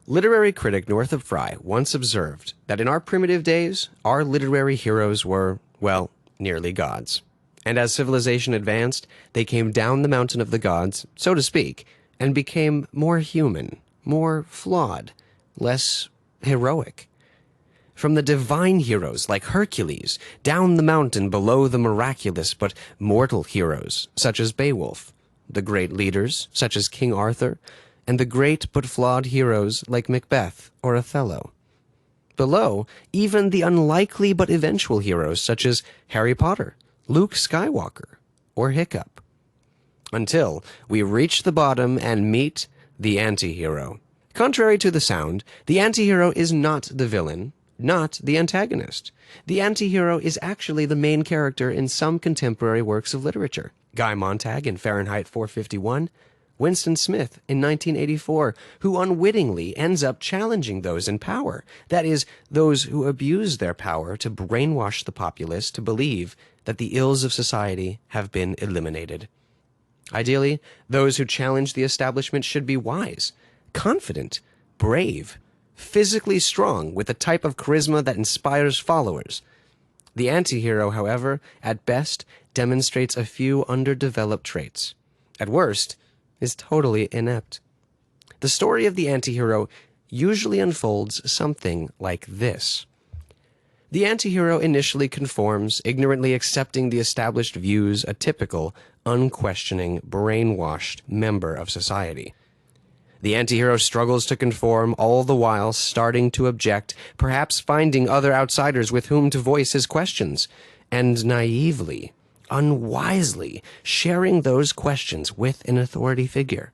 Literary critic Northrop Frye once observed that in our primitive days, our literary heroes were, well, nearly gods. And as civilization advanced, they came down the mountain of the gods, so to speak, and became more human, more flawed, less heroic. From the divine heroes like Hercules, down the mountain below the miraculous but mortal heroes such as Beowulf, the great leaders such as King Arthur, and the great but flawed heroes like Macbeth or Othello. Below, even the unlikely but eventual heroes such as Harry Potter, Luke Skywalker, or Hiccup. Until we reach the bottom and meet the antihero. Contrary to the sound, the antihero is not the villain, not the antagonist. The antihero is actually the main character in some contemporary works of literature. Guy Montag in Fahrenheit 451, Winston Smith in 1984, who unwittingly ends up challenging those in power, that is, those who abuse their power to brainwash the populace to believe that the ills of society have been eliminated. Ideally, those who challenge the establishment should be wise, confident, brave, physically strong with the type of charisma that inspires followers. The antihero, however, at best demonstrates a few underdeveloped traits. At worst, is totally inept. The story of the antihero usually unfolds something like this. The antihero initially conforms, ignorantly accepting the established views, a typical, unquestioning, brainwashed member of society. The antihero struggles to conform, all the while starting to object, perhaps finding other outsiders with whom to voice his questions, and naively, unwisely, sharing those questions with an authority figure.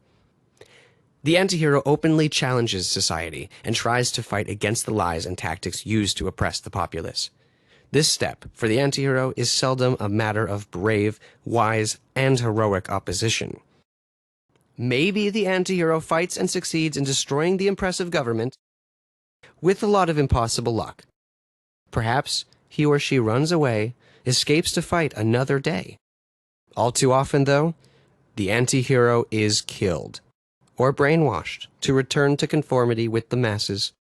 The antihero openly challenges society and tries to fight against the lies and tactics used to oppress the populace. This step, for the antihero, is seldom a matter of brave, wise, and heroic opposition. Maybe the antihero fights and succeeds in destroying the oppressive government with a lot of impossible luck. Perhaps he or she runs away, escapes to fight another day. All too often, though, the antihero is killed or brainwashed to return to conformity with the masses.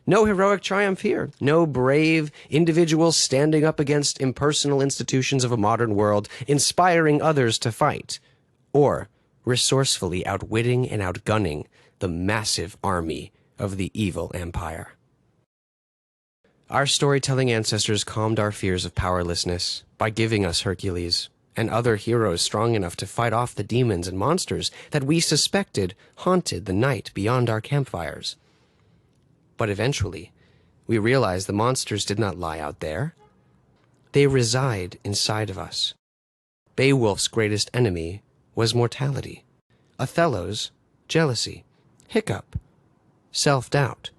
No heroic triumph here. No brave individual standing up against impersonal institutions of a modern world, inspiring others to fight, or resourcefully outwitting and outgunning the massive army of the evil empire. Our storytelling ancestors calmed our fears of powerlessness by giving us Hercules and other heroes strong enough to fight off the demons and monsters that we suspected haunted the night beyond our campfires. But eventually, we realized the monsters did not lie out there. They reside inside of us. Beowulf's greatest enemy was mortality. Othello's, jealousy. Hiccup, self-doubt.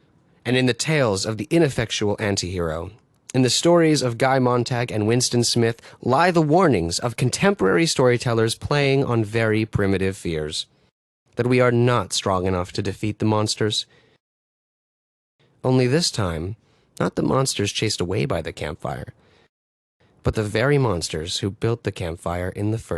And in the tales of the ineffectual antihero, in the stories of Guy Montag and Winston Smith, lie the warnings of contemporary storytellers playing on very primitive fears. That we are not strong enough to defeat the monsters. Only this time, not the monsters chased away by the campfire, but the very monsters who built the campfire in the first